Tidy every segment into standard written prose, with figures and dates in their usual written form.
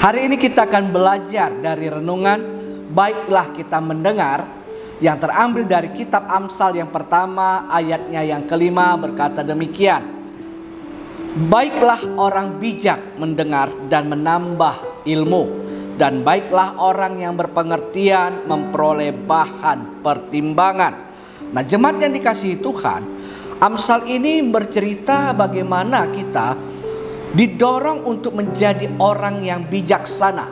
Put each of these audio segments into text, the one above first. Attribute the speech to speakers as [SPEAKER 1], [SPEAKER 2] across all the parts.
[SPEAKER 1] Hari ini kita akan belajar dari renungan Baiklah Kita Mendengar yang terambil dari kitab Amsal yang pertama ayatnya yang kelima berkata demikian. Baiklah orang bijak mendengar dan menambah ilmu, dan baiklah orang yang berpengertian memperoleh bahan pertimbangan. Nah, jemaat yang dikasihi Tuhan, Amsal ini bercerita bagaimana kita didorong untuk menjadi orang yang bijaksana.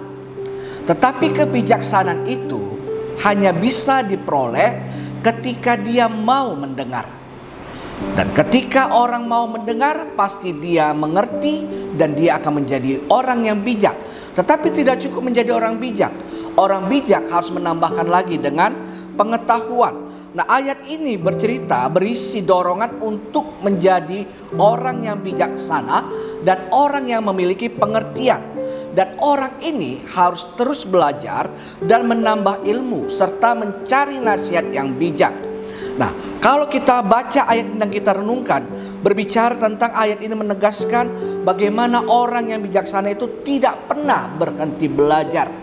[SPEAKER 1] Tetapi kebijaksanaan itu hanya bisa diperoleh ketika dia mau mendengar. Dan ketika orang mau mendengar, pasti dia mengerti dan dia akan menjadi orang yang bijak. Tetapi tidak cukup menjadi orang bijak. Orang bijak harus menambahkan lagi dengan pengetahuan. Nah, ayat ini berisi dorongan untuk menjadi orang yang bijaksana dan orang yang memiliki pengertian. Dan orang ini harus terus belajar dan menambah ilmu serta mencari nasihat yang bijak. Nah, kalau kita baca ayat yang kita renungkan, berbicara tentang ayat ini menegaskan bagaimana orang yang bijaksana itu tidak pernah berhenti belajar.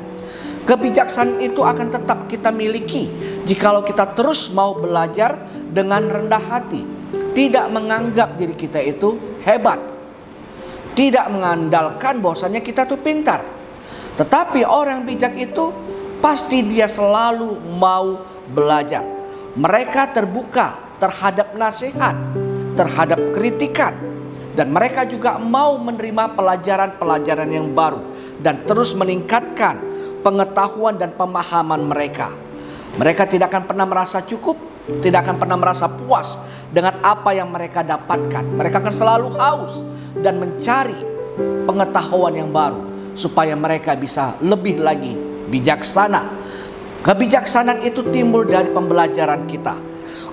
[SPEAKER 1] Kebijaksanaan itu akan tetap kita miliki jikalau kita terus mau belajar dengan rendah hati, tidak menganggap diri kita itu hebat, tidak mengandalkan bahwasanya kita tuh pintar. Tetapi orang bijak itu pasti dia selalu mau belajar. Mereka terbuka terhadap nasihat, terhadap kritikan, dan mereka juga mau menerima pelajaran-pelajaran yang baru dan terus meningkatkan pengetahuan dan pemahaman mereka. Mereka tidak akan pernah merasa cukup, tidak akan pernah merasa puas dengan apa yang mereka dapatkan. Mereka akan selalu haus dan mencari pengetahuan yang baru supaya mereka bisa lebih lagi bijaksana. Kebijaksanaan itu timbul dari pembelajaran kita.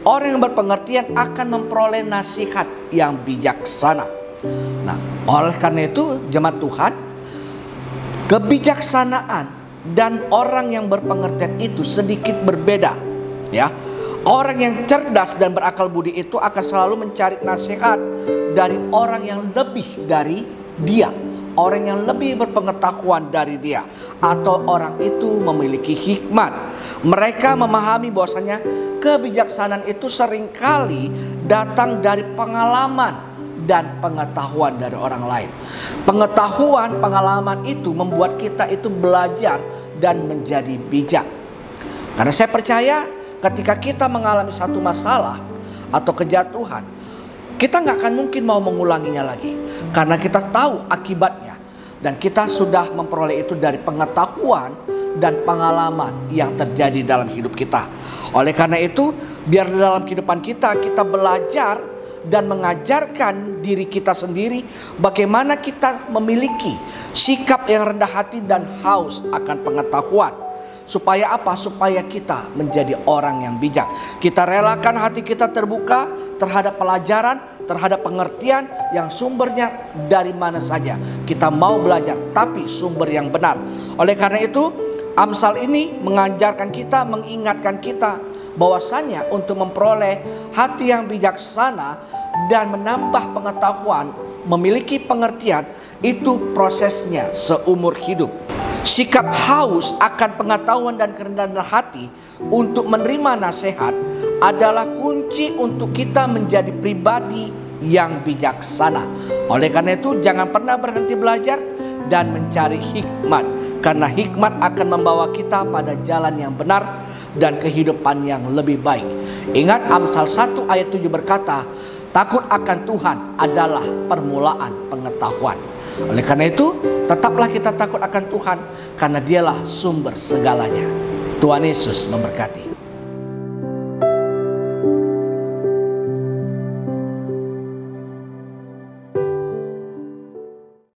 [SPEAKER 1] Orang yang berpengertian akan memperoleh nasihat yang bijaksana. Nah, oleh karena itu jemaat Tuhan, kebijaksanaan dan orang yang berpengertian itu sedikit berbeda, ya. Orang yang cerdas dan berakal budi itu akan selalu mencari nasihat dari orang yang lebih dari dia, orang yang lebih berpengetahuan dari dia, atau orang itu memiliki hikmat. Mereka memahami bahwasanya kebijaksanaan itu seringkali datang dari pengalaman dan pengetahuan dari orang lain. Pengetahuan, pengalaman itu membuat kita itu belajar dan menjadi bijak. Karena saya percaya ketika kita mengalami satu masalah atau kejatuhan, kita nggak akan mungkin mau mengulanginya lagi. Karena kita tahu akibatnya. Dan kita sudah memperoleh itu dari pengetahuan dan pengalaman yang terjadi dalam hidup kita. Oleh karena itu, biar dalam kehidupan kita belajar dan mengajarkan diri kita sendiri bagaimana kita memiliki sikap yang rendah hati dan haus akan pengetahuan. Supaya apa? Supaya kita menjadi orang yang bijak. Kita relakan hati kita terbuka terhadap pelajaran, terhadap pengertian yang sumbernya dari mana saja. Kita mau belajar, tapi sumber yang benar. Oleh karena itu, Amsal ini mengajarkan kita, mengingatkan kita bahwasanya untuk memperoleh hati yang bijaksana dan menambah pengetahuan, memiliki pengertian, itu prosesnya seumur hidup. Sikap haus akan pengetahuan dan kerendahan hati untuk menerima nasihat adalah kunci untuk kita menjadi pribadi yang bijaksana. Oleh karena itu, jangan pernah berhenti belajar dan mencari hikmat, karena hikmat akan membawa kita pada jalan yang benar dan kehidupan yang lebih baik. Ingat, Amsal 1 ayat 7 berkata, takut akan Tuhan adalah permulaan pengetahuan. Oleh karena itu, tetaplah kita takut akan Tuhan, karena dialah sumber segalanya. Tuhan Yesus memberkati.